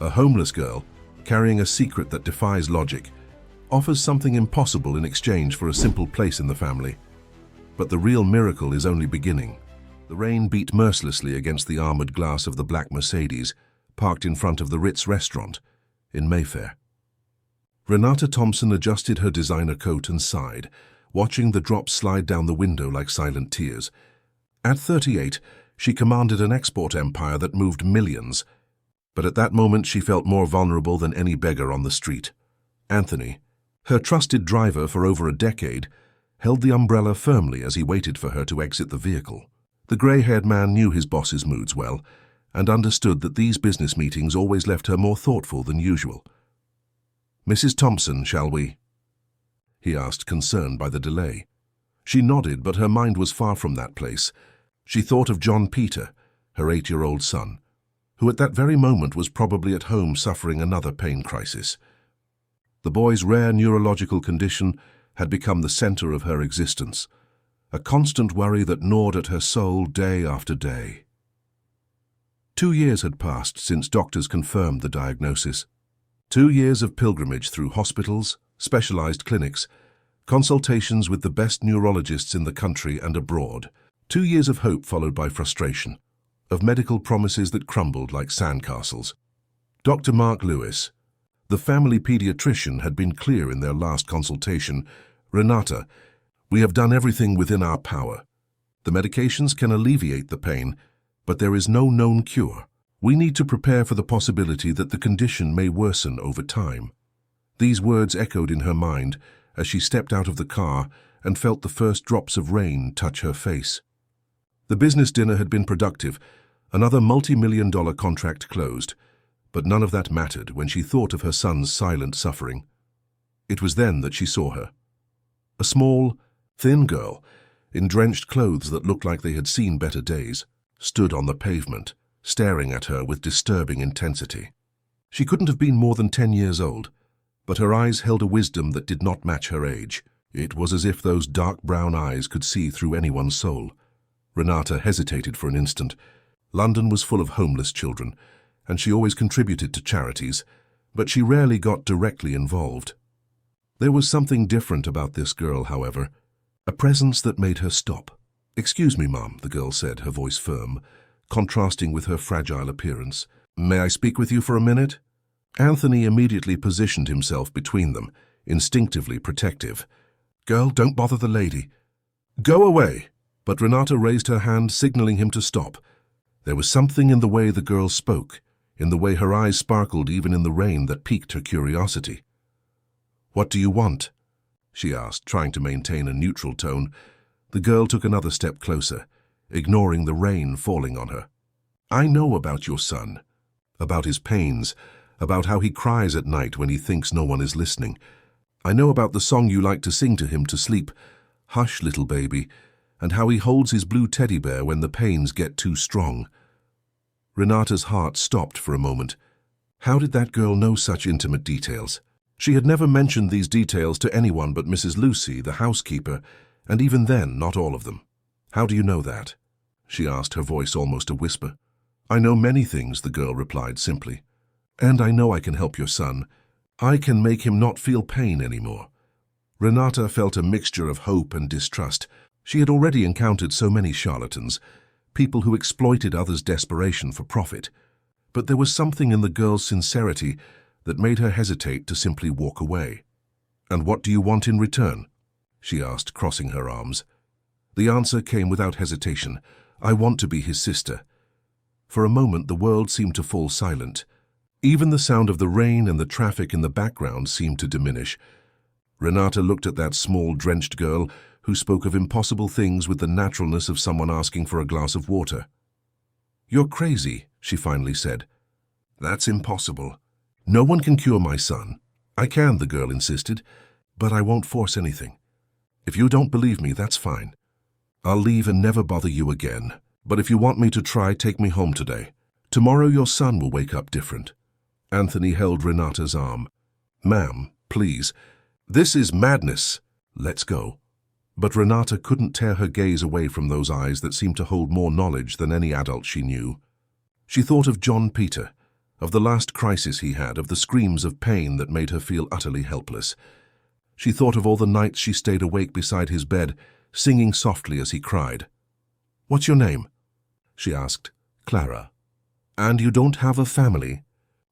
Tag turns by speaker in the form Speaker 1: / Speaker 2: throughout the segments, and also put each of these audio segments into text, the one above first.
Speaker 1: A homeless girl, carrying a secret that defies logic, offers something impossible in exchange for a simple place in the family. But the real miracle is only beginning. The rain beat mercilessly against the armored glass of the black Mercedes, parked in front of the Ritz restaurant in Mayfair. Renata Thompson adjusted her designer coat and sighed, watching the drops slide down the window like silent tears. At 38, she commanded an export empire that moved millions. But at that moment she felt more vulnerable than any beggar on the street. Anthony, her trusted driver for over a decade, held the umbrella firmly as he waited for her to exit the vehicle. The grey-haired man knew his boss's moods well, and understood that these business meetings always left her more thoughtful than usual. "Mrs. Thompson, shall we?" he asked, concerned by the delay. She nodded, but her mind was far from that place. She thought of John Peter, her 8-year-old son, who at that very moment was probably at home suffering another pain crisis. The boy's rare neurological condition had become the center of her existence, a constant worry that gnawed at her soul day after day. 2 years had passed since doctors confirmed the diagnosis. 2 years of pilgrimage through hospitals, specialized clinics, consultations with the best neurologists in the country and abroad. 2 years of hope followed by frustration, of medical promises that crumbled like sandcastles. Dr. Mark Lewis, the family pediatrician, had been clear in their last consultation. "Renata, we have done everything within our power. The medications can alleviate the pain, but there is no known cure. We need to prepare for the possibility that the condition may worsen over time." These words echoed in her mind as she stepped out of the car and felt the first drops of rain touch her face. The business dinner had been productive, another multi-million-dollar contract closed, but none of that mattered when she thought of her son's silent suffering. It was then that she saw her. A small, thin girl, in drenched clothes that looked like they had seen better days, stood on the pavement, staring at her with disturbing intensity. She couldn't have been more than 10 years old, but her eyes held a wisdom that did not match her age. It was as if those dark brown eyes could see through anyone's soul. Renata hesitated for an instant. London was full of homeless children, and she always contributed to charities, but she rarely got directly involved. There was something different about this girl, however, a presence that made her stop. "Excuse me, Mom," the girl said, her voice firm, contrasting with her fragile appearance. "May I speak with you for a minute?" Anthony immediately positioned himself between them, instinctively protective. "Girl, don't bother the lady." "Go away!" But Renata raised her hand, signaling him to stop. There was something in the way the girl spoke, in the way her eyes sparkled even in the rain, that piqued her curiosity. "What do you want?" she asked, trying to maintain a neutral tone. The girl took another step closer, ignoring the rain falling on her. "I know about your son, about his pains, about how he cries at night when he thinks no one is listening. I know about the song you like to sing to him to sleep, 'Hush, little baby,' and how he holds his blue teddy bear when the pains get too strong." Renata's heart stopped for a moment. How did that girl know such intimate details? She had never mentioned these details to anyone but Mrs. Lucy, the housekeeper, and even then, not all of them. "How do you know that?" she asked, her voice almost a whisper. "I know many things," the girl replied simply. "And I know I can help your son. I can make him not feel pain anymore." Renata felt a mixture of hope and distrust. She had already encountered so many charlatans, people who exploited others' desperation for profit. But there was something in the girl's sincerity that made her hesitate to simply walk away. "And what do you want in return?" she asked, crossing her arms. The answer came without hesitation. "I want to be his sister." For a moment the world seemed to fall silent. Even the sound of the rain and the traffic in the background seemed to diminish. Renata looked at that small, drenched girl who spoke of impossible things with the naturalness of someone asking for a glass of water. "You're crazy," she finally said. "That's impossible. No one can cure my son." "I can," the girl insisted, "but I won't force anything. If you don't believe me, that's fine. I'll leave and never bother you again. But if you want me to try, take me home today. Tomorrow your son will wake up different." Anthony held Renata's arm. "Ma'am, please. This is madness. Let's go." But Renata couldn't tear her gaze away from those eyes that seemed to hold more knowledge than any adult she knew. She thought of John Peter, of the last crisis he had, of the screams of pain that made her feel utterly helpless. She thought of all the nights she stayed awake beside his bed, singing softly as he cried. "What's your name?" she asked. "Clara." "And you don't have a family?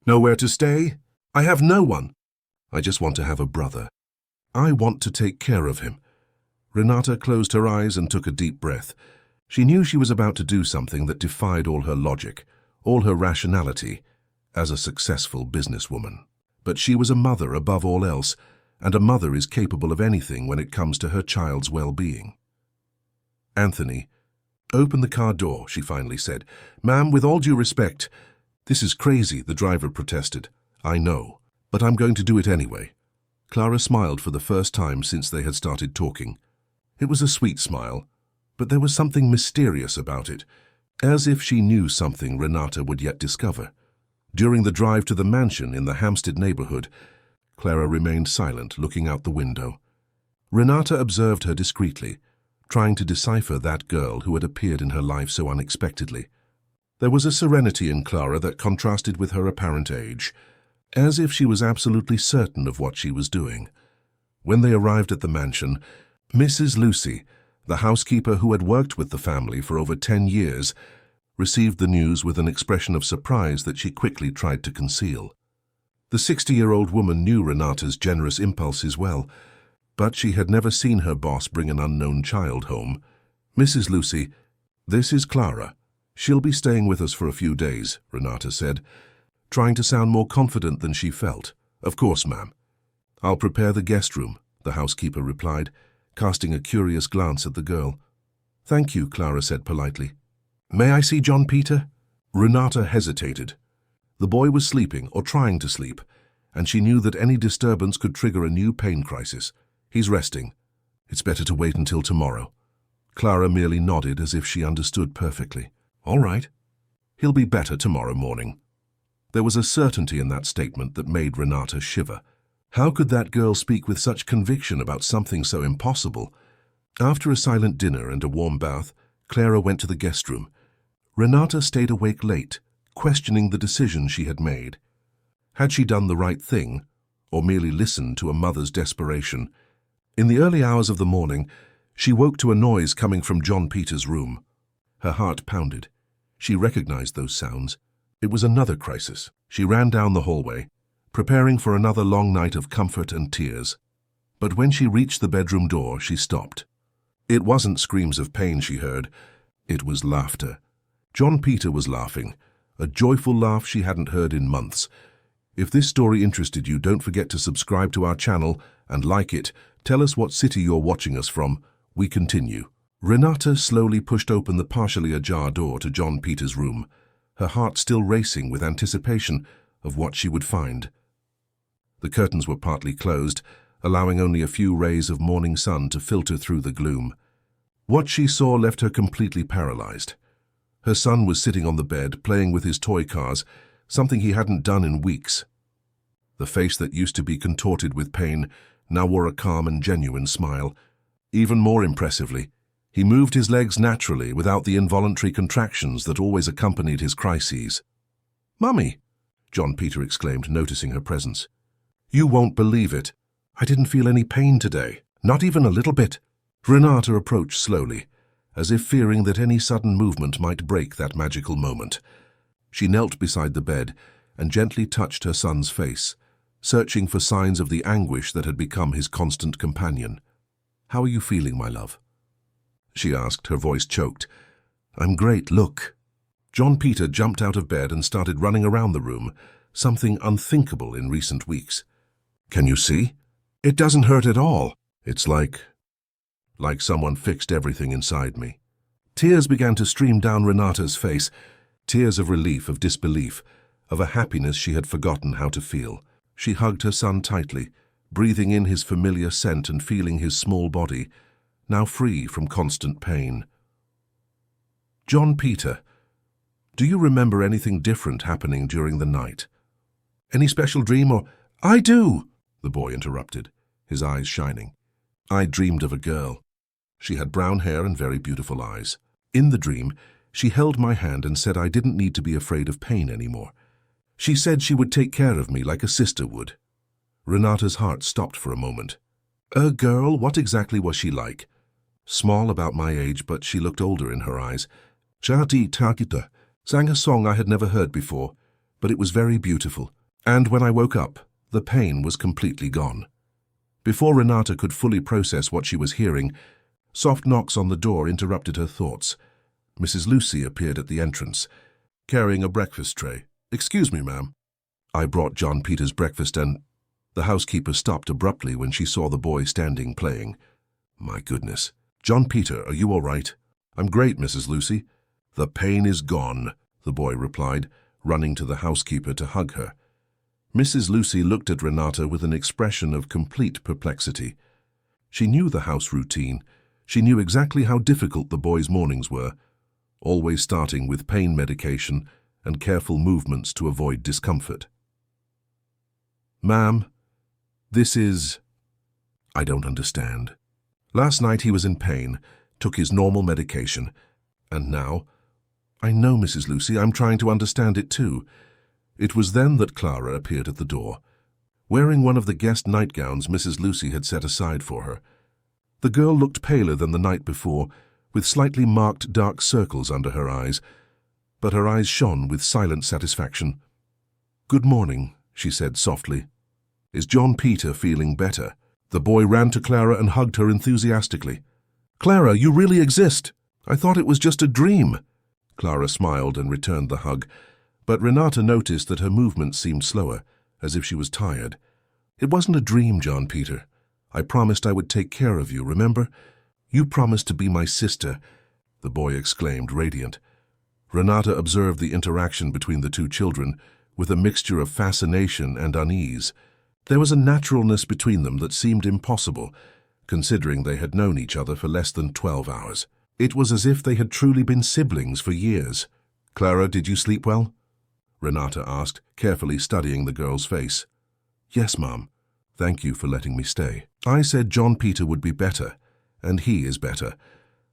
Speaker 1: Nowhere to stay?" "I have no one. I just want to have a brother. I want to take care of him." Renata closed her eyes and took a deep breath. She knew she was about to do something that defied all her logic, all her rationality, as a successful businesswoman. But she was a mother above all else, and a mother is capable of anything when it comes to her child's well-being. "Anthony, open the car door," she finally said. "Ma'am, with all due respect—" "This is crazy," the driver protested. "I know, but I'm going to do it anyway." Clara smiled for the first time since they had started talking. It was a sweet smile, but there was something mysterious about it, as if she knew something Renata would yet discover. During the drive to the mansion in the Hampstead neighborhood, Clara remained silent, looking out the window. Renata observed her discreetly, trying to decipher that girl who had appeared in her life so unexpectedly. There was a serenity in Clara that contrasted with her apparent age, as if she was absolutely certain of what she was doing. When they arrived at the mansion, Mrs. Lucy, the housekeeper who had worked with the family for over 10 years, received the news with an expression of surprise that she quickly tried to conceal. The 60-year-old woman knew Renata's generous impulses well, but she had never seen her boss bring an unknown child home. "Mrs. Lucy, this is Clara. She'll be staying with us for a few days," Renata said, trying to sound more confident than she felt. "Of course, ma'am." "I'll prepare the guest room," the housekeeper replied, casting a curious glance at the girl. "Thank you," Clara said politely. "May I see John Peter?" Renata hesitated. The boy was sleeping, or trying to sleep, and she knew that any disturbance could trigger a new pain crisis. "He's resting. It's better to wait until tomorrow." Clara merely nodded as if she understood perfectly. "All right. He'll be better tomorrow morning." There was a certainty in that statement that made Renata shiver. How could that girl speak with such conviction about something so impossible? After a silent dinner and a warm bath, Clara went to the guest room. Renata stayed awake late, questioning the decision she had made. Had she done the right thing, or merely listened to a mother's desperation? In the early hours of the morning, she woke to a noise coming from John Peter's room. Her heart pounded. She recognized those sounds. It was another crisis. She ran down the hallway, preparing for another long night of comfort and tears. But when she reached the bedroom door, she stopped. It wasn't screams of pain she heard. It was laughter. John Peter was laughing, a joyful laugh she hadn't heard in months. If this story interested you, don't forget to subscribe to our channel and like it. Tell us what city you're watching us from. We continue. Renata slowly pushed open the partially ajar door to John Peter's room, her heart still racing with anticipation of what she would find. The curtains were partly closed, allowing only a few rays of morning sun to filter through the gloom. What she saw left her completely paralyzed. Her son was sitting on the bed, playing with his toy cars, something he hadn't done in weeks. The face that used to be contorted with pain now wore a calm and genuine smile. Even more impressively, he moved his legs naturally without the involuntary contractions that always accompanied his crises. "Mummy!" John Peter exclaimed, noticing her presence. "You won't believe it. I didn't feel any pain today, not even a little bit." Renata approached slowly, as if fearing that any sudden movement might break that magical moment. She knelt beside the bed and gently touched her son's face, searching for signs of the anguish that had become his constant companion. "How are you feeling, my love?" she asked, her voice choked. "I'm great, look." John Peter jumped out of bed and started running around the room, something unthinkable in recent weeks. "Can you see? It doesn't hurt at all. It's like someone fixed everything inside me." Tears began to stream down Renata's face, tears of relief, of disbelief, of a happiness she had forgotten how to feel. She hugged her son tightly, breathing in his familiar scent and feeling his small body, now free from constant pain. "John Peter, do you remember anything different happening during the night? Any special dream or—" "I do," the boy interrupted, his eyes shining. "I dreamed of a girl. She had brown hair and very beautiful eyes. In the dream, she held my hand and said I didn't need to be afraid of pain anymore. She said she would take care of me like a sister would. Renata's heart stopped for a moment. A girl? What exactly was she like? Small, about my age, but she looked older in her eyes. Chati Takita sang a song I had never heard before, but it was very beautiful. And when I woke up, the pain was completely gone. Before Renata could fully process what she was hearing, soft knocks on the door interrupted her thoughts. Mrs. Lucy appeared at the entrance, carrying a breakfast tray. "Excuse me, ma'am." I brought John Peter's breakfast and... The housekeeper stopped abruptly when she saw the boy standing playing. My goodness. "John Peter, are you all right?" "I'm great, Mrs. Lucy." "The pain is gone," the boy replied, running to the housekeeper to hug her. Mrs. Lucy looked at Renata with an expression of complete perplexity. She knew the house routine. She knew exactly how difficult the boy's mornings were, always starting with pain medication and careful movements to avoid discomfort. "Ma'am, this is... I don't understand. Last night he was in pain, took his normal medication, and now... I know, Mrs. Lucy, I'm trying to understand it too." It was then that Clara appeared at the door, wearing one of the guest nightgowns Mrs. Lucy had set aside for her. The girl looked paler than the night before, with slightly marked dark circles under her eyes, but her eyes shone with silent satisfaction. "Good morning," she said softly. "Is John Peter feeling better?" The boy ran to Clara and hugged her enthusiastically. "Clara, you really exist! I thought it was just a dream." Clara smiled and returned the hug, but Renata noticed that her movements seemed slower, as if she was tired. "It wasn't a dream, John Peter. I promised I would take care of you, remember? You promised to be my sister," the boy exclaimed, radiant. Renata observed the interaction between the two children with a mixture of fascination and unease. There was a naturalness between them that seemed impossible, considering they had known each other for less than 12 hours. It was as if they had truly been siblings for years. "Clara, did you sleep well?" Renata asked, carefully studying the girl's face. "Yes, Mom. Thank you for letting me stay. I said John Peter would be better, and he is better."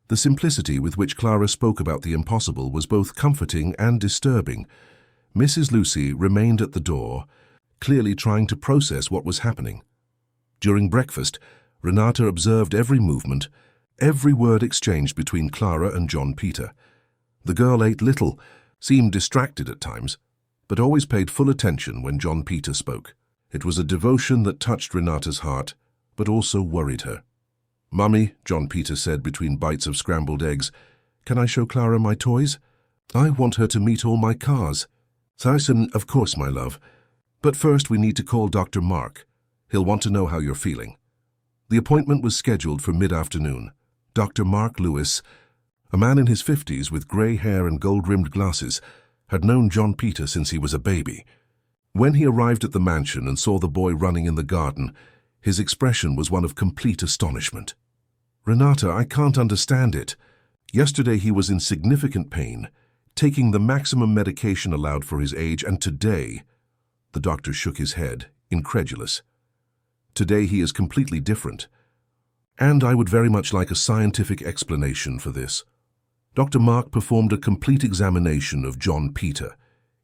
Speaker 1: The simplicity with which Clara spoke about the impossible was both comforting and disturbing. Mrs. Lucy remained at the door, clearly trying to process what was happening. During breakfast, Renata observed every movement, every word exchanged between Clara and John Peter. The girl ate little, seemed distracted at times, but always paid full attention when John Peter spoke. It was a devotion that touched Renata's heart, but also worried her. "Mummy," John Peter said between bites of scrambled eggs, "can I show Clara my toys? I want her to meet all my cars." "Thyssen, of course, my love. But first we need to call Dr. Mark. He'll want to know how you're feeling." The appointment was scheduled for mid-afternoon. Dr. Mark Lewis, a man in his 50s with grey hair and gold-rimmed glasses, had known John Peter since he was a baby. When he arrived at the mansion and saw the boy running in the garden, his expression was one of complete astonishment. "Renata, I can't understand it. Yesterday he was in significant pain, taking the maximum medication allowed for his age, and today..." The doctor shook his head, incredulous. "Today he is completely different. And I would very much like a scientific explanation for this." Dr. Mark performed a complete examination of John Peter.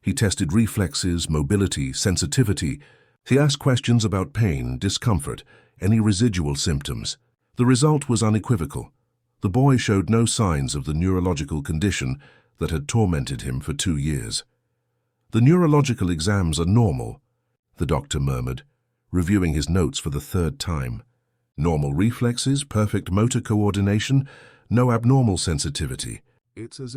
Speaker 1: He tested reflexes, mobility, sensitivity. He asked questions about pain, discomfort, any residual symptoms. The result was unequivocal. The boy showed no signs of the neurological condition that had tormented him for 2 years. "The neurological exams are normal," the doctor murmured, reviewing his notes for the 3rd time. "Normal reflexes, perfect motor coordination, no abnormal sensitivity. It's as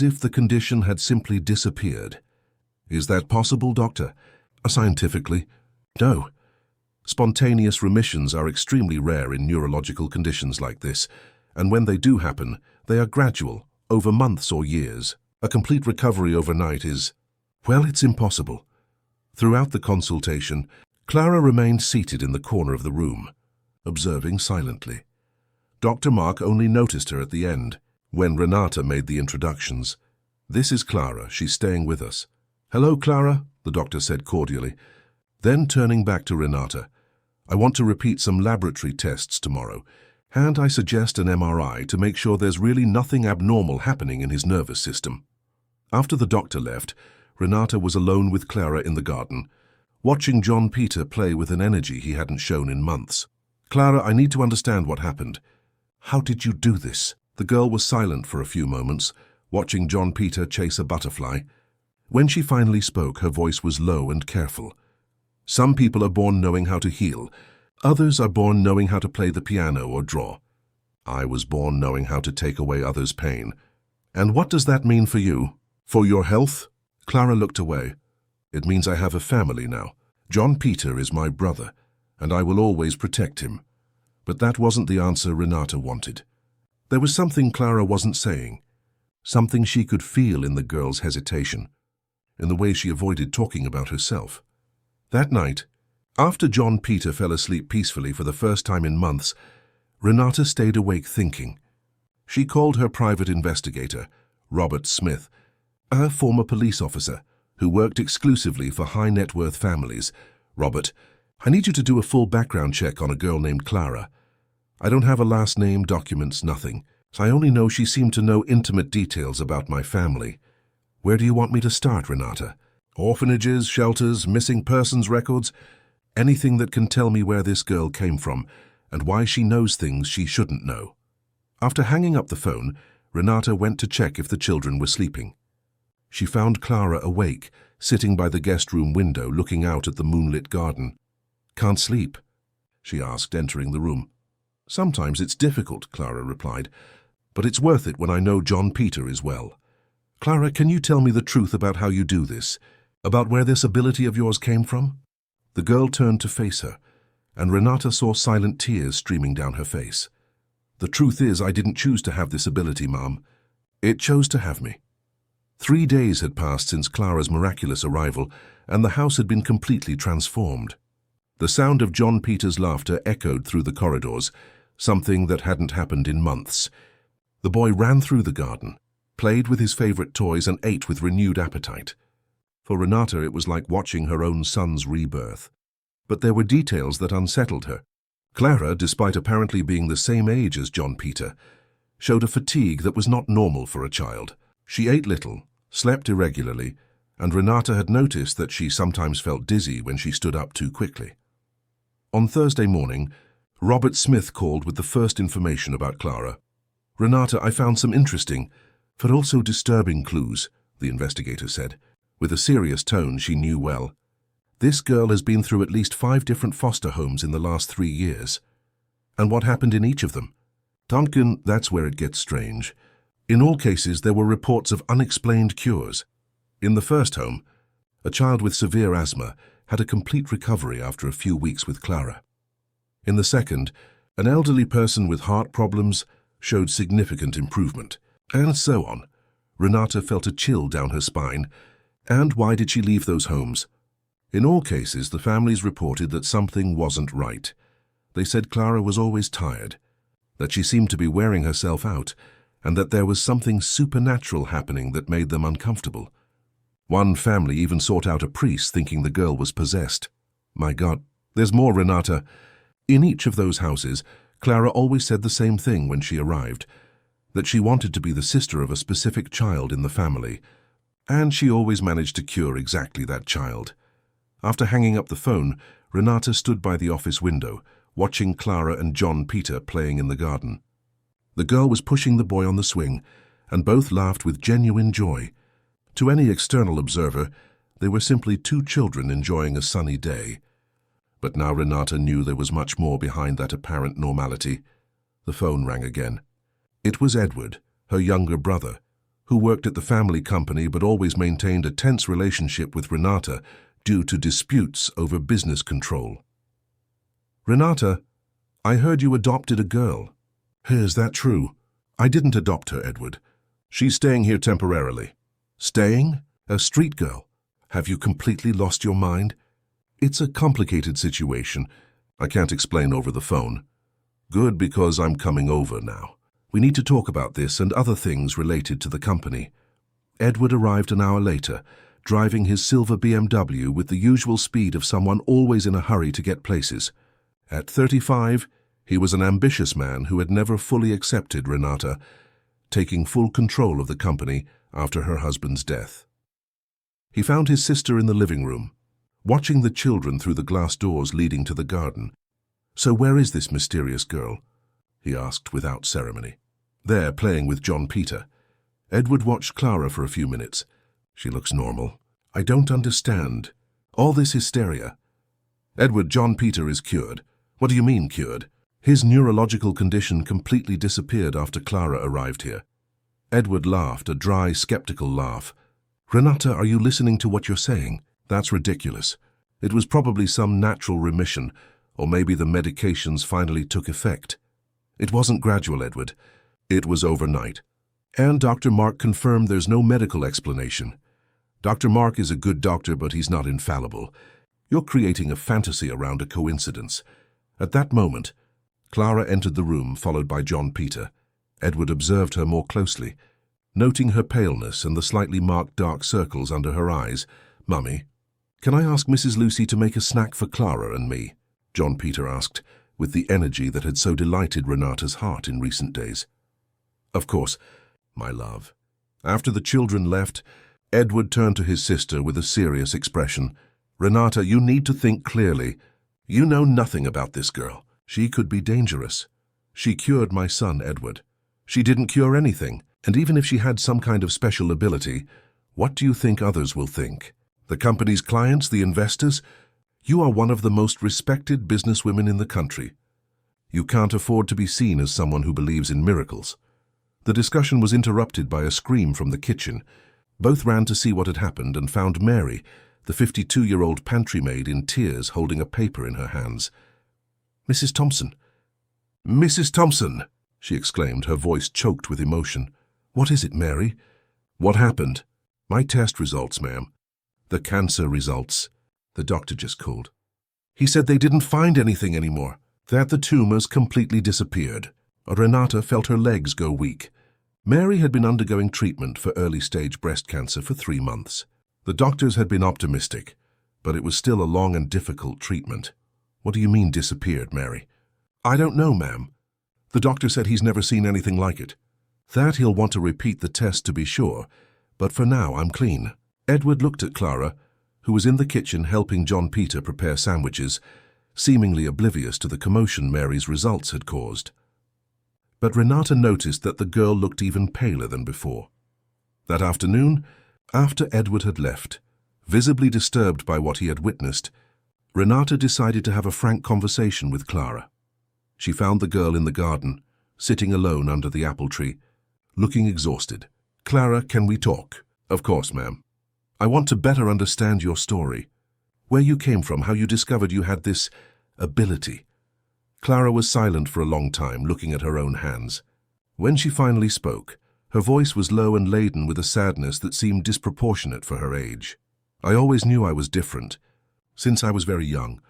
Speaker 1: if the condition had simply disappeared." "Is that possible, doctor?" "Scientifically, no. Spontaneous remissions are extremely rare in neurological conditions like this, and when they do happen, they are gradual, over months or years. A complete recovery overnight is, well, it's impossible." Throughout the consultation, Clara remained seated in the corner of the room, observing silently. Dr. Mark only noticed her at the end, when Renata made the introductions. "This is Clara. She's staying with us." "Hello, Clara," the doctor said cordially. Then, turning back to Renata, "I want to repeat some laboratory tests tomorrow, and I suggest an MRI to make sure there's really nothing abnormal happening in his nervous system." After the doctor left, Renata was alone with Clara in the garden, watching John Peter play with an energy he hadn't shown in months. "Clara, I need to understand what happened. How did you do this?" The girl was silent for a few moments, watching John Peter chase a butterfly. When she finally spoke, her voice was low and careful. "Some people are born knowing how to heal. Others are born knowing how to play the piano or draw. I was born knowing how to take away others' pain. And what does that mean for you? For your health?" Clara looked away. "It means I have a family now. John Peter is my brother, and I will always protect him." But that wasn't the answer Renata wanted. There was something Clara wasn't saying, something she could feel in the girl's hesitation, in the way she avoided talking about herself. That night, after John Peter fell asleep peacefully for the first time in months, Renata stayed awake thinking. She called her private investigator, Robert Smith, a former police officer who worked exclusively for high-net-worth families. "Robert, I need you to do a full background check on a girl named Clara. I don't have a last name, documents, nothing. I only know she seemed to know intimate details about my family. Where do you want me to start, Renata? Orphanages, shelters, missing persons records? Anything that can tell me where this girl came from and why she knows things she shouldn't know." After hanging up the phone, Renata went to check if the children were sleeping. She found Clara awake, sitting by the guest room window looking out at the moonlit garden. "Can't sleep?" she asked, entering the room. "Sometimes it's difficult," Clara replied, "but it's worth it when I know John Peter is well. Clara, can you tell me the truth about how you do this? About where this ability of yours came from?" The girl turned to face her, and Renata saw silent tears streaming down her face. "The truth is, I didn't choose to have this ability, Mom. It chose to have me." 3 days had passed since Clara's miraculous arrival, and the house had been completely transformed. The sound of John Peter's laughter echoed through the corridors, something that hadn't happened in months. The boy ran through the garden, played with his favorite toys, and ate with renewed appetite. For Renata, it was like watching her own son's rebirth. But there were details that unsettled her. Clara, despite apparently being the same age as John Peter, showed a fatigue that was not normal for a child. She ate little, slept irregularly, and Renata had noticed that she sometimes felt dizzy when she stood up too quickly. On Thursday morning, Robert Smith called with the first information about Clara. "Renata, I found some interesting, but also disturbing clues," the investigator said, with a serious tone she knew well. "This girl has been through at least 5 different foster homes in the last 3 years. And what happened in each of them? Duncan, that's where it gets strange. In all cases, there were reports of unexplained cures. In the first home, a child with severe asthma had a complete recovery after a few weeks with Clara. In the second, an elderly person with heart problems showed significant improvement, and so on. Renata felt a chill down her spine. And why did she leave those homes? In all cases, the families reported that something wasn't right. They said Clara was always tired, that she seemed to be wearing herself out, and that there was something supernatural happening that made them uncomfortable. One family even sought out a priest thinking the girl was possessed. My God, there's more, Renata. In each of those houses, Clara always said the same thing when she arrived, that she wanted to be the sister of a specific child in the family, and she always managed to cure exactly that child. After hanging up the phone, Renata stood by the office window, watching Clara and John Peter playing in the garden. The girl was pushing the boy on the swing, and both laughed with genuine joy. To any external observer, they were simply 2 children enjoying a sunny day. But now Renata knew there was much more behind that apparent normality. The phone rang again. It was Edward, her younger brother, who worked at the family company but always maintained a tense relationship with Renata due to disputes over business control. "Renata, I heard you adopted a girl." "Is that true?" "I didn't adopt her, Edward. She's staying here temporarily." "Staying? A street girl? Have you completely lost your mind?" "It's a complicated situation. I can't explain over the phone." "Good, because I'm coming over now. We need to talk about this and other things related to the company." Edward arrived an hour later, driving his silver BMW with the usual speed of someone always in a hurry to get places. At 35, he was an ambitious man who had never fully accepted Renata, taking full control of the company after her husband's death. He found his sister in the living room, watching the children through the glass doors leading to the garden. "So where is this mysterious girl?" he asked without ceremony. "There, playing with John Peter." Edward watched Clara for a few minutes. "She looks normal. I don't understand. All this hysteria." "Edward, John Peter is cured." "What do you mean, cured?" "His neurological condition completely disappeared after Clara arrived here." Edward laughed, a dry, skeptical laugh. "Renata, are you listening to what you're saying? That's ridiculous. It was probably some natural remission, or maybe the medications finally took effect." "It wasn't gradual, Edward. It was overnight. And Dr. Mark confirmed there's no medical explanation. Dr. Mark is a good doctor, but he's not infallible. You're creating a fantasy around a coincidence." At that moment, Clara entered the room, followed by John Peter. Edward observed her more closely, noting her paleness and the slightly marked dark circles under her eyes. "Mummy, can I ask Mrs. Lucy to make a snack for Clara and me?" John Peter asked, with the energy that had so delighted Renata's heart in recent days. "Of course, my love." After the children left, Edward turned to his sister with a serious expression. "Renata, you need to think clearly. You know nothing about this girl. She could be dangerous. She cured my son, Edward. She didn't cure anything, and even if she had some kind of special ability, what do you think others will think? The company's clients, the investors? You are one of the most respected businesswomen in the country. You can't afford to be seen as someone who believes in miracles." The discussion was interrupted by a scream from the kitchen. Both ran to see what had happened and found Mary, the 52-year-old pantry maid, in tears, holding a paper in her hands. "Mrs. Thompson." "Mrs. Thompson!" she exclaimed, her voice choked with emotion. "What is it, Mary?" "What happened?" "My test results, ma'am." "The cancer results." The doctor just called. "He said they didn't find anything anymore, that the tumors completely disappeared." Renata felt her legs go weak. Mary had been undergoing treatment for early-stage breast cancer for 3 months. The doctors had been optimistic, but it was still a long and difficult treatment. "What do you mean disappeared, Mary?" "I don't know, ma'am. The doctor said he's never seen anything like it. That he'll want to repeat the test to be sure, but for now I'm clean." Edward looked at Clara, who was in the kitchen helping John Peter prepare sandwiches, seemingly oblivious to the commotion Mary's results had caused. But Renata noticed that the girl looked even paler than before. That afternoon, after Edward had left, visibly disturbed by what he had witnessed, Renata decided to have a frank conversation with Clara. She found the girl in the garden, sitting alone under the apple tree, looking exhausted. "Clara, can we talk?" "Of course, ma'am." "I want to better understand your story. Where you came from, how you discovered you had this ability." Clara was silent for a long time, looking at her own hands. When she finally spoke, her voice was low and laden with a sadness that seemed disproportionate for her age. "I always knew I was different. Since I was very young.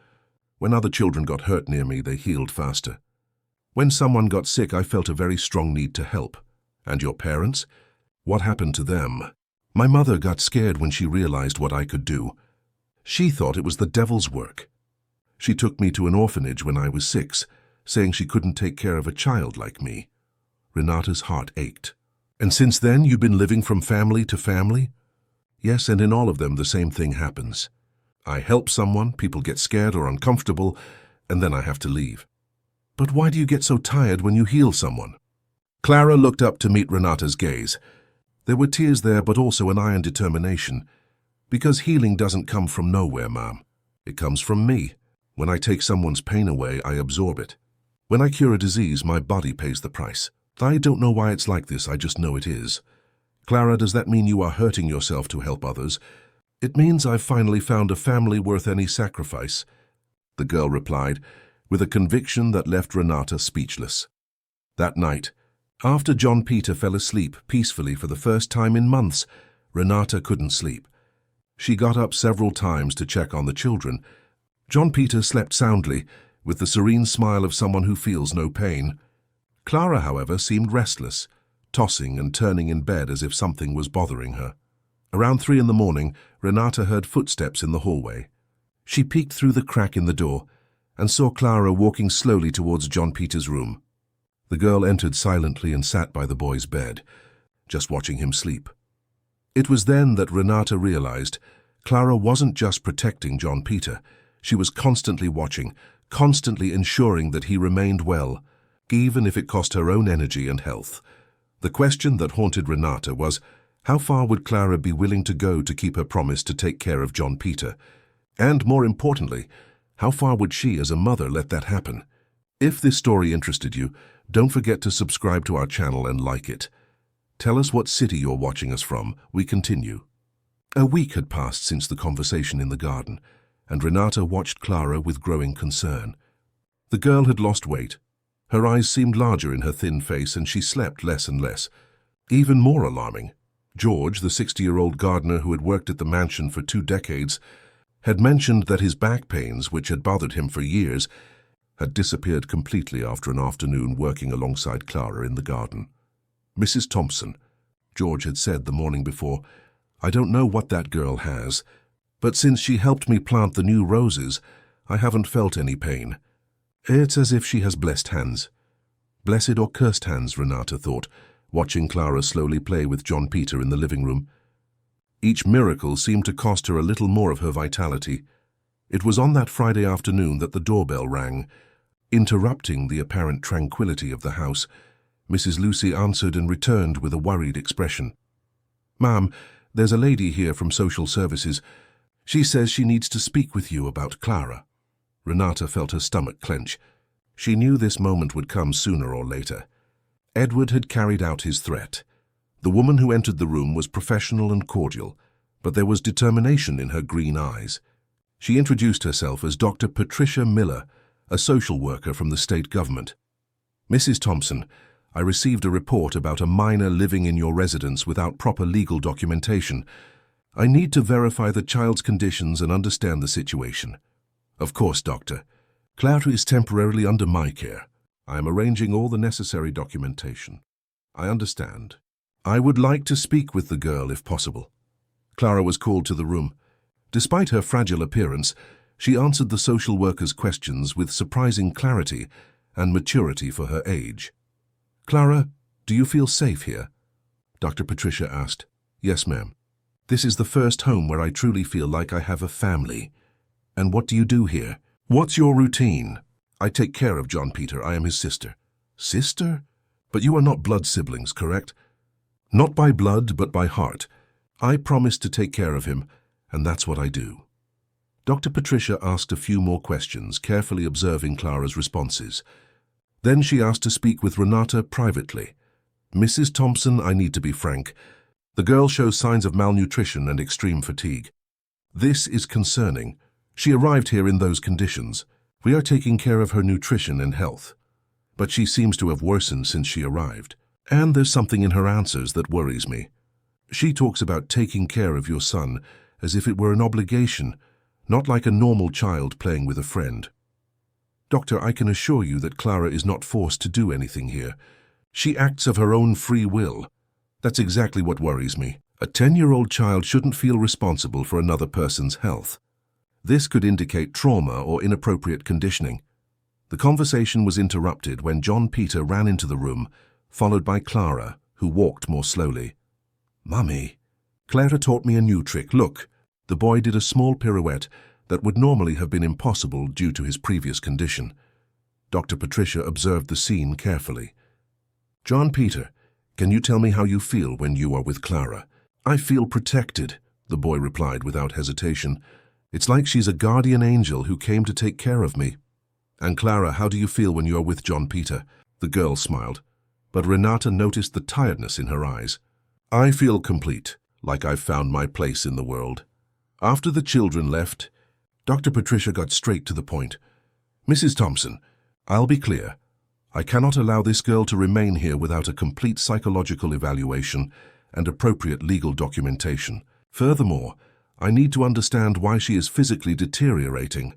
Speaker 1: When other children got hurt near me, they healed faster. When someone got sick, I felt a very strong need to help. And your parents? What happened to them?" "My mother got scared when she realized what I could do. She thought it was the devil's work. She took me to an orphanage when I was 6, saying she couldn't take care of a child like me." Renata's heart ached. "And since then you've been living from family to family?" "Yes, and in all of them the same thing happens. I help someone, people get scared or uncomfortable, and then I have to leave." "But why do you get so tired when you heal someone?" Clara looked up to meet Renata's gaze. There were tears there, but also an iron determination. "Because healing doesn't come from nowhere, Mom. It comes from me. When I take someone's pain away, I absorb it. When I cure a disease, my body pays the price. I don't know why it's like this, I just know it is." "Clara, does that mean you are hurting yourself to help others?" "It means I've finally found a family worth any sacrifice," the girl replied, with a conviction that left Renata speechless. That night, after John Peter fell asleep peacefully for the first time in months, Renata couldn't sleep. She got up several times to check on the children. John Peter slept soundly, with the serene smile of someone who feels no pain. Clara, however, seemed restless, tossing and turning in bed as if something was bothering her. Around 3 in the morning, Renata heard footsteps in the hallway. She peeked through the crack in the door and saw Clara walking slowly towards John Peter's room. The girl entered silently and sat by the boy's bed, just watching him sleep. It was then that Renata realized Clara wasn't just protecting John Peter. She was constantly watching, constantly ensuring that he remained well, even if it cost her own energy and health. The question that haunted Renata was, how far would Clara be willing to go to keep her promise to take care of John Peter? And more importantly, how far would she as a mother let that happen? If this story interested you, don't forget to subscribe to our channel and like it. Tell us what city you're watching us from. We continue. A week had passed since the conversation in the garden, and Renata watched Clara with growing concern. The girl had lost weight. Her eyes seemed larger in her thin face, and she slept less and less. Even more alarming, George, the 60-year-old gardener who had worked at the mansion for 2 decades, had mentioned that his back pains, which had bothered him for years, had disappeared completely after an afternoon working alongside Clara in the garden. "Mrs. Thompson," George had said the morning before, "I don't know what that girl has, but since she helped me plant the new roses, I haven't felt any pain. It's as if she has blessed hands." Blessed or cursed hands, Renata thought, watching Clara slowly play with John Peter in the living room. Each miracle seemed to cost her a little more of her vitality. It was on that Friday afternoon that the doorbell rang. Interrupting the apparent tranquility of the house, Mrs. Lucy answered and returned with a worried expression. "Ma'am, there's a lady here from social services. She says she needs to speak with you about Clara." Renata felt her stomach clench. She knew this moment would come sooner or later. Edward had carried out his threat. The woman who entered the room was professional and cordial, but there was determination in her green eyes. She introduced herself as Dr. Patricia Miller, a social worker from the state government. "Mrs. Thompson, I received a report about a minor living in your residence without proper legal documentation. I need to verify the child's conditions and understand the situation." "Of course, doctor. Clara is temporarily under my care. I am arranging all the necessary documentation." "I understand. I would like to speak with the girl if possible." Clara was called to the room. Despite her fragile appearance, she answered the social worker's questions with surprising clarity and maturity for her age. "Clara, do you feel safe here?" Dr. Patricia asked. "Yes, ma'am. This is the first home where I truly feel like I have a family." "And what do you do here?" "What's your routine?" "I take care of John Peter. I am his sister." "Sister? But you are not blood siblings, correct?" "Not by blood, but by heart. I promised to take care of him, and that's what I do." Dr. Patricia asked a few more questions, carefully observing Clara's responses. Then she asked to speak with Renata privately. "Mrs. Thompson, I need to be frank. The girl shows signs of malnutrition and extreme fatigue. This is concerning. She arrived here in those conditions. We are taking care of her nutrition and health. But she seems to have worsened since she arrived. And there's something in her answers that worries me. She talks about taking care of your son as if it were an obligation, not like a normal child playing with a friend." "Doctor, I can assure you that Clara is not forced to do anything here. She acts of her own free will. That's exactly what worries me. A 10-year-old child shouldn't feel responsible for another person's health. This could indicate trauma or inappropriate conditioning." The conversation was interrupted when John Peter ran into the room, followed by Clara, who walked more slowly. "Mummy, Clara taught me a new trick. Look." The boy did a small pirouette that would normally have been impossible due to his previous condition. Dr. Patricia observed the scene carefully. "John Peter, can you tell me how you feel when you are with Clara?" "I feel protected," the boy replied without hesitation. "It's like she's a guardian angel who came to take care of me." "And Clara, how do you feel when you are with John Peter?" The girl smiled, but Renata noticed the tiredness in her eyes. "I feel complete, like I've found my place in the world." After the children left, Dr. Patricia got straight to the point. "Mrs. Thompson, I'll be clear. I cannot allow this girl to remain here without a complete psychological evaluation and appropriate legal documentation. Furthermore, I need to understand why she is physically deteriorating."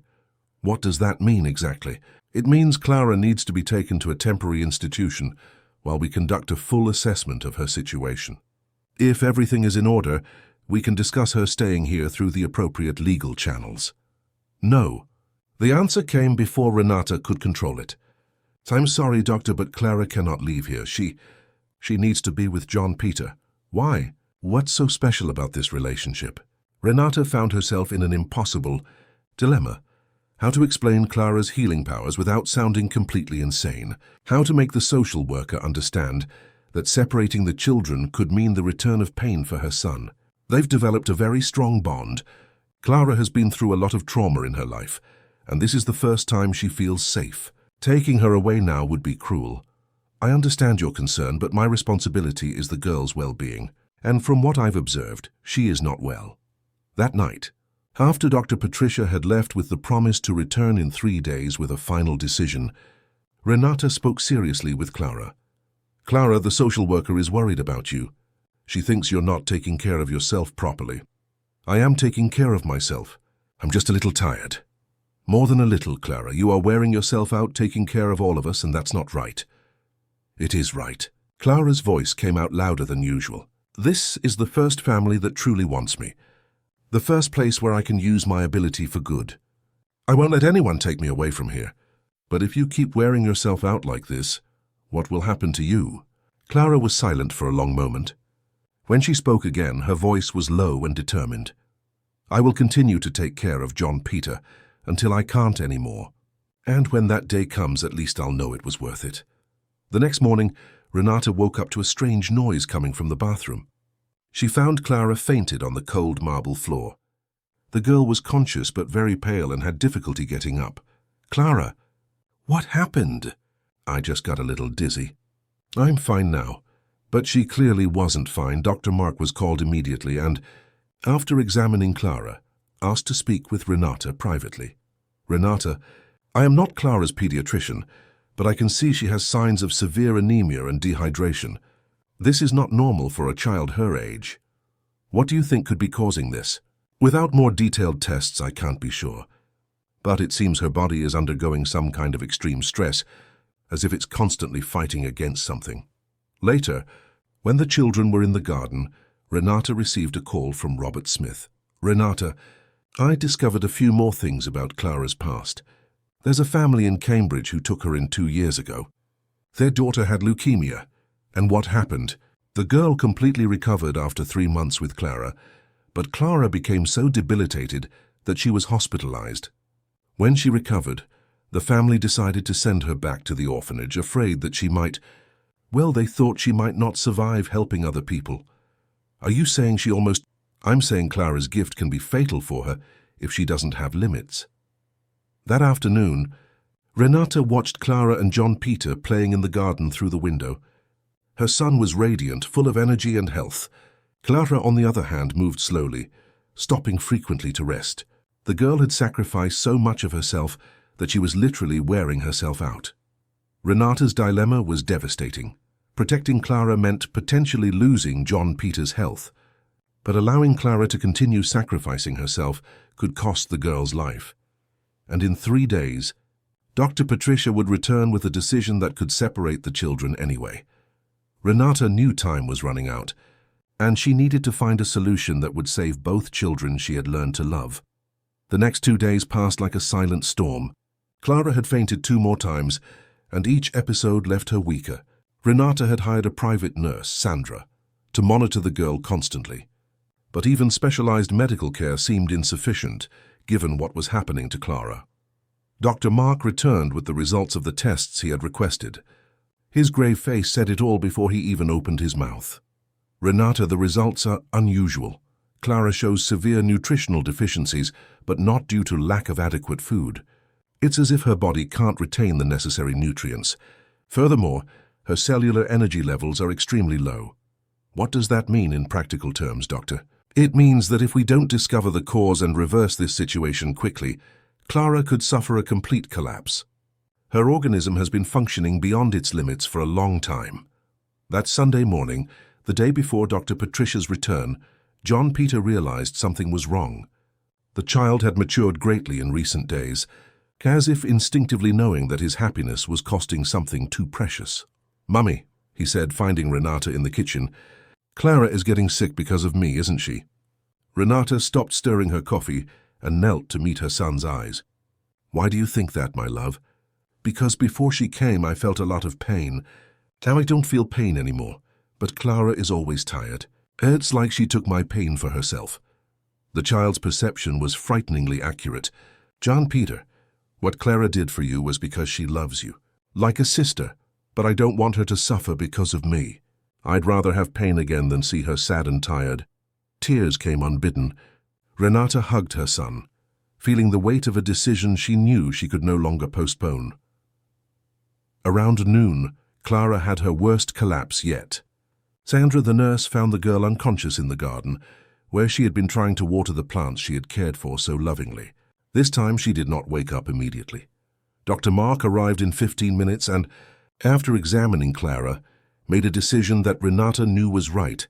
Speaker 1: "What does that mean exactly?" "It means Clara needs to be taken to a temporary institution while we conduct a full assessment of her situation. If everything is in order, we can discuss her staying here through the appropriate legal channels." "No." The answer came before Renata could control it. "I'm sorry, doctor, but Clara cannot leave here. She needs to be with John Peter." "Why? What's so special about this relationship?" Renata found herself in an impossible dilemma. How to explain Clara's healing powers without sounding completely insane. How to make the social worker understand that separating the children could mean the return of pain for her son. They've developed a very strong bond. Clara has been through a lot of trauma in her life, and this is the first time she feels safe. Taking her away now would be cruel. I understand your concern, but my responsibility is the girl's well-being. And from what I've observed, she is not well. That night, after Dr. Patricia had left with the promise to return in 3 days with a final decision, Renata spoke seriously with Clara. Clara, the social worker is worried about you. She thinks you're not taking care of yourself properly. I am taking care of myself. I'm just a little tired. More than a little, Clara. You are wearing yourself out taking care of all of us, and that's not right. It is right. Clara's voice came out louder than usual. This is the first family that truly wants me. The first place where I can use my ability for good. I won't let anyone take me away from here. But if you keep wearing yourself out like this, what will happen to you? Clara was silent for a long moment. When she spoke again, her voice was low and determined. I will continue to take care of John Peter until I can't anymore. And when that day comes, at least I'll know it was worth it. The next morning, Renata woke up to a strange noise coming from the bathroom. She found Clara fainted on the cold marble floor. The girl was conscious but very pale and had difficulty getting up. Clara, what happened? I just got a little dizzy. I'm fine now. But she clearly wasn't fine. Dr. Mark was called immediately and, after examining Clara, asked to speak with Renata privately. Renata, I am not Clara's pediatrician, but I can see she has signs of severe anemia and dehydration. This is not normal for a child her age. What do you think could be causing this? Without more detailed tests, I can't be sure. But it seems her body is undergoing some kind of extreme stress, as if it's constantly fighting against something. Later, when the children were in the garden, Renata received a call from Robert Smith. Renata, I discovered a few more things about Clara's past. There's a family in Cambridge who took her in 2 years ago. Their daughter had leukemia. And what happened? The girl completely recovered after 3 months with Clara, but Clara became so debilitated that she was hospitalized. When she recovered, the family decided to send her back to the orphanage, afraid that she might, well, they thought she might not survive helping other people. Are you saying she almost... I'm saying Clara's gift can be fatal for her if she doesn't have limits. That afternoon, Renata watched Clara and John Peter playing in the garden through the window. Her son was radiant, full of energy and health. Clara, on the other hand, moved slowly, stopping frequently to rest. The girl had sacrificed so much of herself that she was literally wearing herself out. Renata's dilemma was devastating. Protecting Clara meant potentially losing John Peter's health, but allowing Clara to continue sacrificing herself could cost the girl's life. And in 3 days, Dr. Patricia would return with a decision that could separate the children anyway. Renata knew time was running out, and she needed to find a solution that would save both children she had learned to love. The next 2 days passed like a silent storm. Clara had fainted 2 more times, and each episode left her weaker. Renata had hired a private nurse, Sandra, to monitor the girl constantly. But even specialized medical care seemed insufficient, given what was happening to Clara. Dr. Mark returned with the results of the tests he had requested. His grave face said it all before he even opened his mouth. Renata, the results are unusual. Clara shows severe nutritional deficiencies, but not due to lack of adequate food. It's as if her body can't retain the necessary nutrients. Furthermore, her cellular energy levels are extremely low. What does that mean in practical terms, Doctor? It means that if we don't discover the cause and reverse this situation quickly, Clara could suffer a complete collapse. Her organism has been functioning beyond its limits for a long time. That Sunday morning, the day before Dr. Patricia's return, John Peter realized something was wrong. The child had matured greatly in recent days, as if instinctively knowing that his happiness was costing something too precious. "Mummy," he said, finding Renata in the kitchen, "Clara is getting sick because of me, isn't she?" Renata stopped stirring her coffee and knelt to meet her son's eyes. "Why do you think that, my love?" "Because before she came I felt a lot of pain. Now I don't feel pain anymore, but Clara is always tired. It's like she took my pain for herself." The child's perception was frighteningly accurate. "John Peter, what Clara did for you was because she loves you. Like a sister, but I don't want her to suffer because of me. I'd rather have pain again than see her sad and tired." Tears came unbidden. Renata hugged her son, feeling the weight of a decision she knew she could no longer postpone. Around noon, Clara had her worst collapse yet. Sandra, the nurse, found the girl unconscious in the garden, where she had been trying to water the plants she had cared for so lovingly. This time she did not wake up immediately. Dr. Mark arrived in 15 minutes and, after examining Clara, made a decision that Renata knew was right,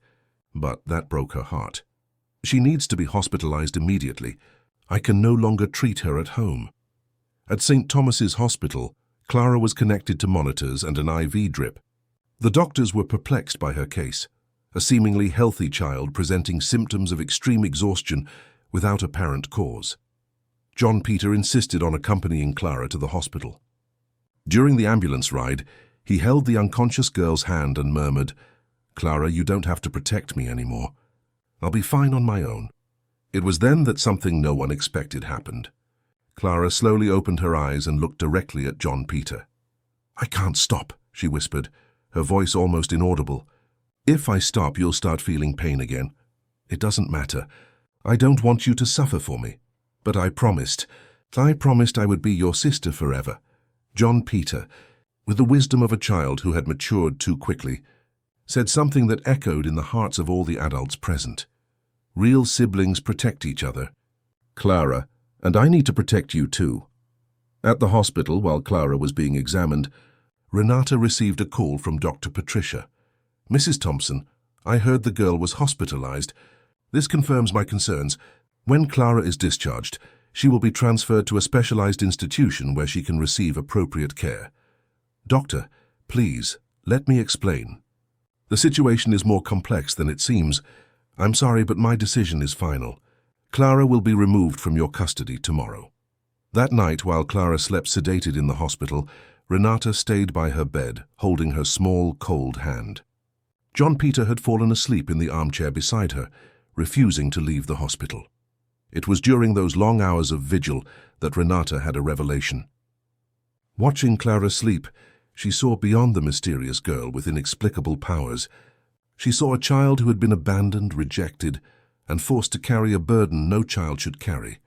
Speaker 1: but that broke her heart. "She needs to be hospitalized immediately. I can no longer treat her at home." At St. Thomas's Hospital, Clara was connected to monitors and an IV drip. The doctors were perplexed by her case, a seemingly healthy child presenting symptoms of extreme exhaustion without apparent cause. John Peter insisted on accompanying Clara to the hospital. During the ambulance ride, he held the unconscious girl's hand and murmured, "Clara, you don't have to protect me anymore. I'll be fine on my own." It was then that something no one expected happened. Clara slowly opened her eyes and looked directly at John Peter. "I can't stop," she whispered, her voice almost inaudible. "If I stop, you'll start feeling pain again. It doesn't matter. I don't want you to suffer for me. But I promised I would be your sister forever." John Peter, with the wisdom of a child who had matured too quickly, said something that echoed in the hearts of all the adults present. Real siblings protect each other. "Clara, and I need to protect you too." At the hospital, while Clara was being examined, Renata received a call from Dr. Patricia. "Mrs. Thompson, I heard the girl was hospitalized. This confirms my concerns. When Clara is discharged, she will be transferred to a specialized institution where she can receive appropriate care." "Doctor, please, let me explain. The situation is more complex than it seems. I'm sorry, but my decision is final. Clara will be removed from your custody tomorrow." That night, while Clara slept sedated in the hospital, Renata stayed by her bed, holding her small, cold hand. John Peter had fallen asleep in the armchair beside her, refusing to leave the hospital. It was during those long hours of vigil that Renata had a revelation. Watching Clara sleep, she saw beyond the mysterious girl with inexplicable powers. She saw a child who had been abandoned, rejected, and forced to carry a burden no child should carry.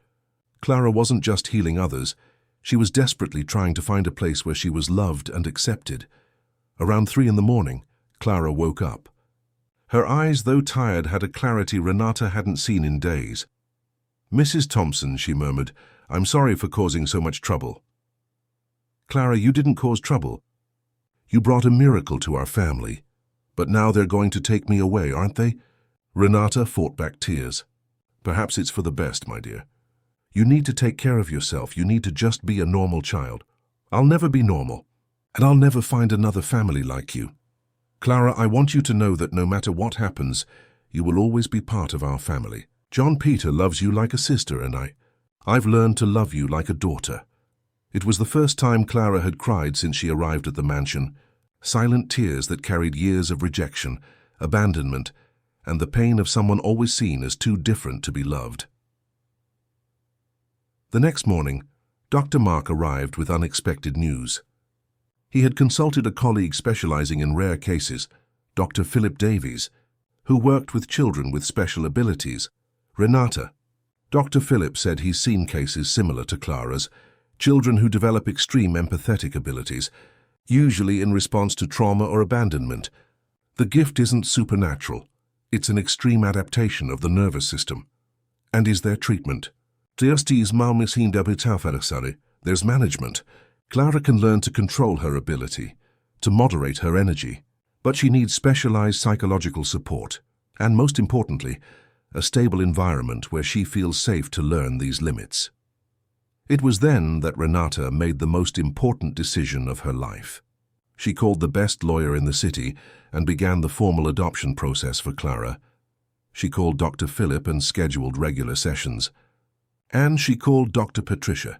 Speaker 1: Clara wasn't just healing others. She was desperately trying to find a place where she was loved and accepted. Around 3 a.m, Clara woke up. Her eyes, though tired, had a clarity Renata hadn't seen in days. "Mrs. Thompson," she murmured, "I'm sorry for causing so much trouble." "Clara, you didn't cause trouble. You brought a miracle to our family. But now they're going to take me away, aren't they?" Renata fought back tears. "Perhaps it's for the best, my dear. You need to take care of yourself. You need to just be a normal child." "I'll never be normal, and I'll never find another family like you. Clara, I want you to know that no matter what happens, you will always be part of our family. John Peter loves you like a sister, and I've learned to love you like a daughter." It was the first time Clara had cried since she arrived at the mansion, silent tears that carried years of rejection, abandonment, and the pain of someone always seen as too different to be loved. The next morning, Dr. Mark arrived with unexpected news. He had consulted a colleague specializing in rare cases, Dr. Philip Davies, who worked with children with special abilities. Renata. Dr. Philip said he's seen cases similar to Clara's, children who develop extreme empathetic abilities, usually in response to trauma or abandonment. The gift isn't supernatural. It's an extreme adaptation of the nervous system. And is there treatment? There's management. Clara can learn to control her ability, to moderate her energy, but she needs specialized psychological support, and most importantly, a stable environment where she feels safe to learn these limits. It was then that Renata made the most important decision of her life. She called the best lawyer in the city and began the formal adoption process for Clara. She called Dr. Philip and scheduled regular sessions. And she called Dr. Patricia.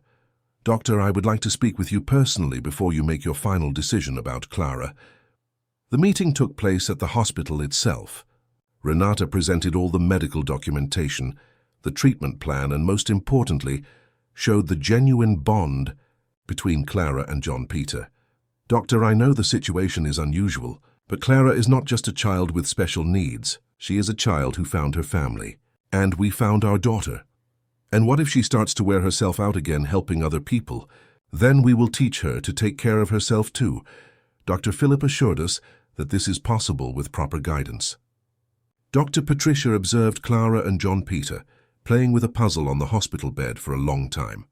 Speaker 1: "Doctor, I would like to speak with you personally before you make your final decision about Clara." The meeting took place at the hospital itself. Renata presented all the medical documentation, the treatment plan, and most importantly, showed the genuine bond between Clara and John Peter. "Doctor, I know the situation is unusual, but Clara is not just a child with special needs. She is a child who found her family. And we found our daughter. And what if she starts to wear herself out again helping other people? Then we will teach her to take care of herself too." Dr. Philip assured us that this is possible with proper guidance. Dr. Patricia observed Clara and John Peter playing with a puzzle on the hospital bed for a long time.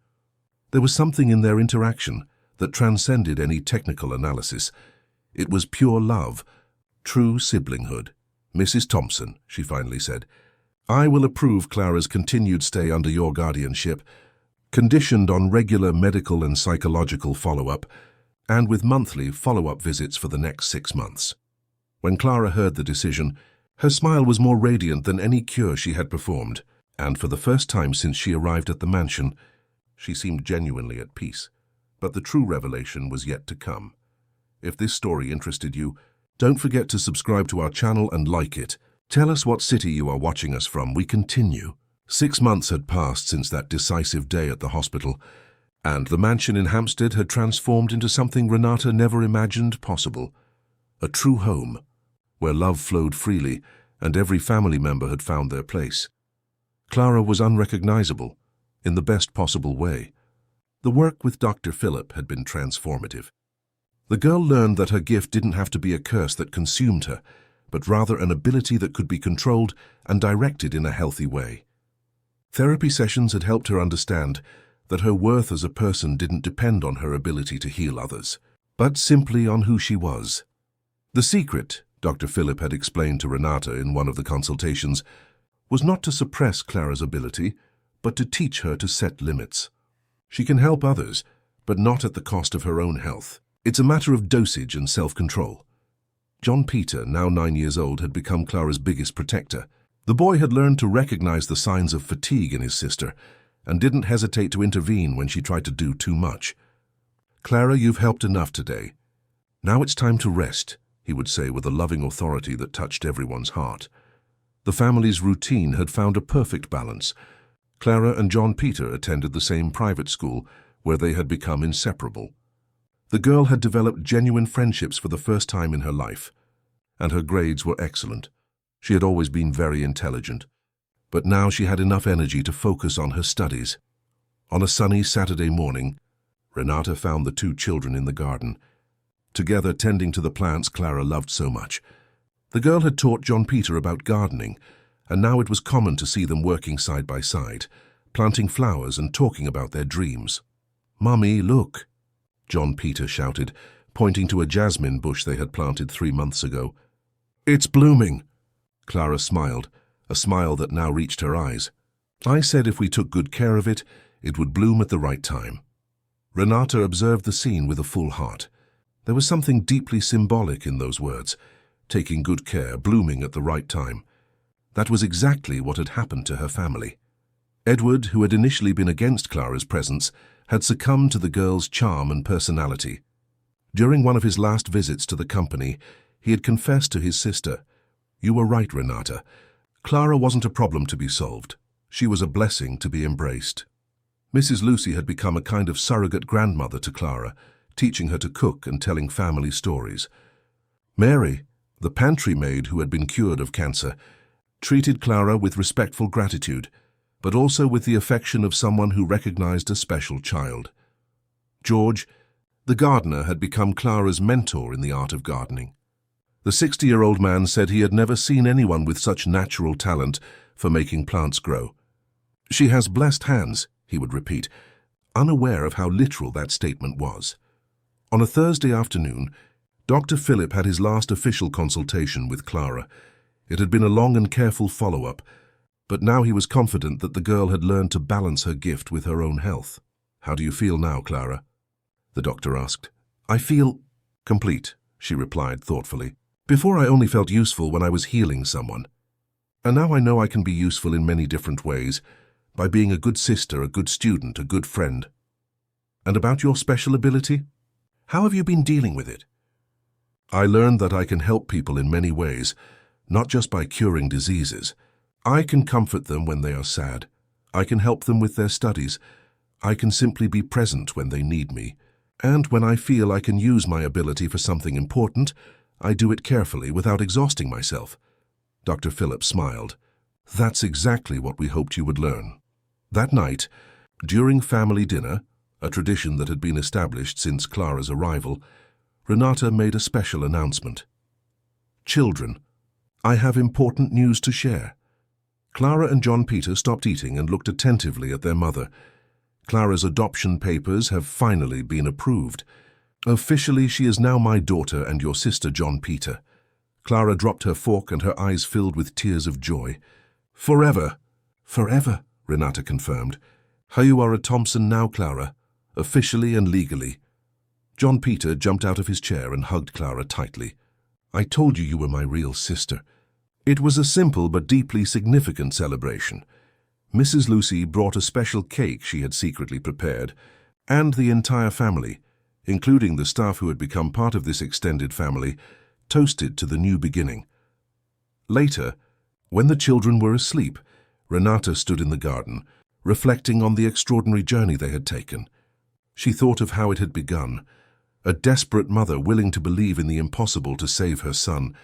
Speaker 1: There was something in their interaction that transcended any technical analysis. It was pure love, true siblinghood. "Mrs. Thompson," she finally said, "I will approve Clara's continued stay under your guardianship, conditioned on regular medical and psychological follow-up, and with monthly follow-up visits for the next 6 months." When Clara heard the decision, her smile was more radiant than any cure she had performed, and for the first time since she arrived at the mansion, she seemed genuinely at peace. But the true revelation was yet to come. If this story interested you, don't forget to subscribe to our channel and like it. Tell us what city you are watching us from. We continue. 6 months had passed since that decisive day at the hospital, and the mansion in Hampstead had transformed into something Renata never imagined possible. A true home, where love flowed freely and every family member had found their place. Clara was unrecognizable, in the best possible way. The work with Dr. Philip had been transformative. The girl learned that her gift didn't have to be a curse that consumed her, but rather an ability that could be controlled and directed in a healthy way. Therapy sessions had helped her understand that her worth as a person didn't depend on her ability to heal others, but simply on who she was. The secret, Dr. Philip had explained to Renata in one of the consultations, was not to suppress Clara's ability, but to teach her to set limits. She can help others, but not at the cost of her own health. It's a matter of dosage and self-control. John Peter, now 9 years old, had become Clara's biggest protector. The boy had learned to recognize the signs of fatigue in his sister and didn't hesitate to intervene when she tried to do too much. "Clara, you've helped enough today. Now it's time to rest," he would say with a loving authority that touched everyone's heart. The family's routine had found a perfect balance. Clara and John Peter attended the same private school where they had become inseparable. The girl had developed genuine friendships for the first time in her life, and her grades were excellent. She had always been very intelligent, but now she had enough energy to focus on her studies. On a sunny Saturday morning, Renata found the 2 children in the garden, together tending to the plants Clara loved so much. The girl had taught John Peter about gardening, and now it was common to see them working side by side, planting flowers and talking about their dreams. "Mummy, look," John Peter shouted, pointing to a jasmine bush they had planted 3 months ago. "It's blooming." Clara smiled, a smile that now reached her eyes. "I said if we took good care of it, it would bloom at the right time." Renata observed the scene with a full heart. There was something deeply symbolic in those words, taking good care, blooming at the right time. That was exactly what had happened to her family. Edward, who had initially been against Clara's presence, had succumbed to the girl's charm and personality. During one of his last visits to the company, he had confessed to his sister, "You were right, Renata. Clara wasn't a problem to be solved. She was a blessing to be embraced." Mrs. Lucy had become a kind of surrogate grandmother to Clara, teaching her to cook and telling family stories. Mary, the pantry maid who had been cured of cancer, treated Clara with respectful gratitude, but also with the affection of someone who recognized a special child. George, the gardener, had become Clara's mentor in the art of gardening. The 60-year-old man said he had never seen anyone with such natural talent for making plants grow. "She has blessed hands," he would repeat, unaware of how literal that statement was. On a Thursday afternoon, Dr. Philip had his last official consultation with Clara. It had been a long and careful follow-up, but now he was confident that the girl had learned to balance her gift with her own health. "How do you feel now, Clara?" the doctor asked. "I feel complete," she replied thoughtfully. "Before I only felt useful when I was healing someone. And now I know I can be useful in many different ways, by being a good sister, a good student, a good friend." "And about your special ability? How have you been dealing with it?" "I learned that I can help people in many ways, not just by curing diseases. I can comfort them when they are sad. I can help them with their studies. I can simply be present when they need me. And when I feel I can use my ability for something important, I do it carefully without exhausting myself. Dr. Phillips smiled. That's exactly what we hoped you would learn. That night, during family dinner, a tradition that had been established since Clara's arrival, Renata made a special announcement. Children, I have important news to share. Clara and John Peter stopped eating and looked attentively at their mother. Clara's adoption papers have finally been approved. Officially, she is now my daughter and your sister, John Peter. Clara dropped her fork and her eyes filled with tears of joy. Forever. Forever, Renata confirmed. You are a Thompson now, Clara, officially and legally. John Peter jumped out of his chair and hugged Clara tightly. I told you were my real sister. It was a simple but deeply significant celebration. Mrs. Lucy brought a special cake she had secretly prepared, and the entire family, including the staff who had become part of this extended family, toasted to the new beginning. Later, when the children were asleep, Renata stood in the garden, reflecting on the extraordinary journey they had taken. She thought of how it had begun, a desperate mother willing to believe in the impossible to save her son,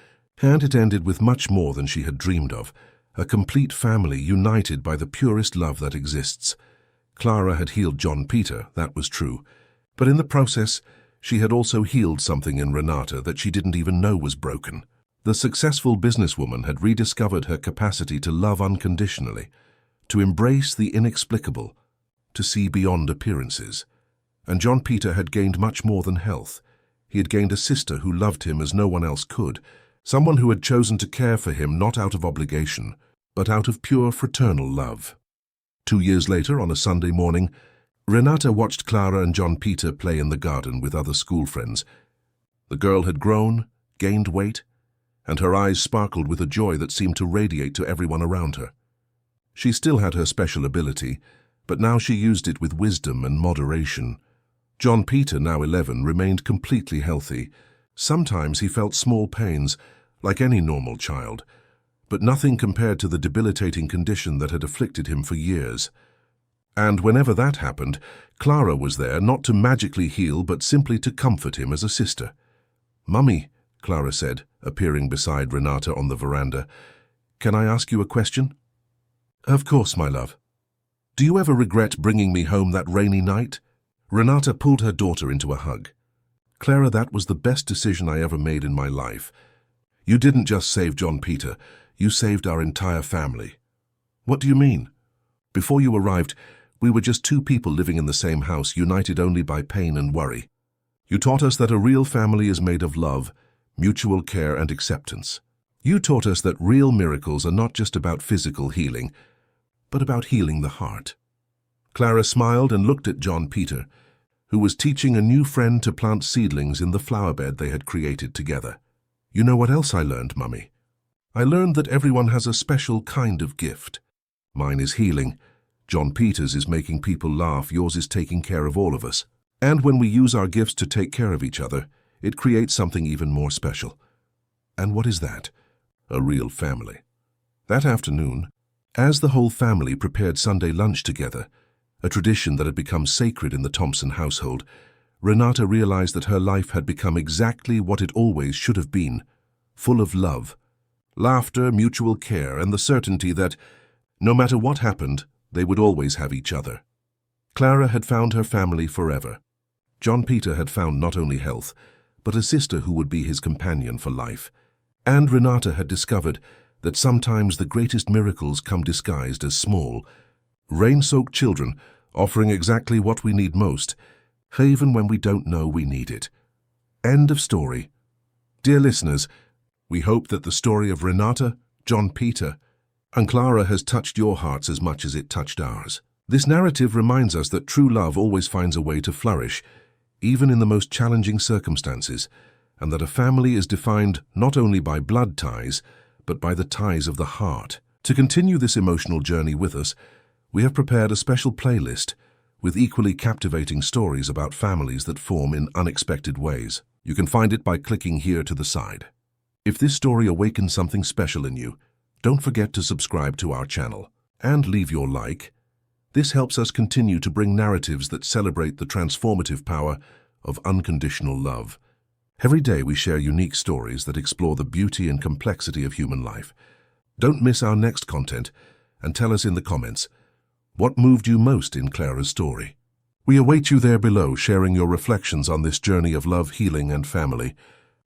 Speaker 1: and it ended with much more than she had dreamed of, a complete family united by the purest love that exists. Clara had healed John Peter, that was true, but in the process, she had also healed something in Renata that she didn't even know was broken. The successful businesswoman had rediscovered her capacity to love unconditionally, to embrace the inexplicable, to see beyond appearances. And John Peter had gained much more than health. He had gained a sister who loved him as no one else could, someone who had chosen to care for him not out of obligation, but out of pure fraternal love. 2 years later, on a Sunday morning, Renata watched Clara and John Peter play in the garden with other school friends. The girl had grown, gained weight, and her eyes sparkled with a joy that seemed to radiate to everyone around her. She still had her special ability, but now she used it with wisdom and moderation. John Peter, now 11, remained completely healthy. Sometimes he felt small pains, like any normal child, but nothing compared to the debilitating condition that had afflicted him for years. And whenever that happened, Clara was there not to magically heal but simply to comfort him as a sister. "Mummy," Clara said, appearing beside Renata on the veranda, "can I ask you a question?" "Of course, my love." "Do you ever regret bringing me home that rainy night?" Renata pulled her daughter into a hug. "Clara, that was the best decision I ever made in my life. You didn't just save John Peter, you saved our entire family." "What do you mean?" "Before you arrived, we were just two people living in the same house, united only by pain and worry. You taught us that a real family is made of love, mutual care and acceptance. You taught us that real miracles are not just about physical healing, but about healing the heart." Clara smiled and looked at John Peter, who was teaching a new friend to plant seedlings in the flower bed they had created together. "You know what else I learned, Mummy? I learned that everyone has a special kind of gift. Mine is healing. John Peter's is making people laugh. Yours is taking care of all of us. And when we use our gifts to take care of each other, it creates something even more special." "And what is that?" "A real family." That afternoon, as the whole family prepared Sunday lunch together, a tradition that had become sacred in the Thompson household, Renata realized that her life had become exactly what it always should have been, full of love, laughter, mutual care, and the certainty that, no matter what happened, they would always have each other. Clara had found her family forever. John Peter had found not only health, but a sister who would be his companion for life. And Renata had discovered that sometimes the greatest miracles come disguised as small, rain-soaked children offering exactly what we need most, even when we don't know we need it. End of story. Dear listeners, we hope that the story of Renata, John Peter, and Clara has touched your hearts as much as it touched ours. This narrative reminds us that true love always finds a way to flourish, even in the most challenging circumstances, and that a family is defined not only by blood ties, but by the ties of the heart. To continue this emotional journey with us, we have prepared a special playlist with equally captivating stories about families that form in unexpected ways. You can find it by clicking here to the side. If this story awakens something special in you, don't forget to subscribe to our channel and leave your like This helps us continue to bring narratives that celebrate the transformative power of unconditional love. Every day we share unique stories that explore the beauty and complexity of human life. Don't miss our next content and tell us in the comments, what moved you most in Clara's story? We await you there below, sharing your reflections on this journey of love, healing, and family.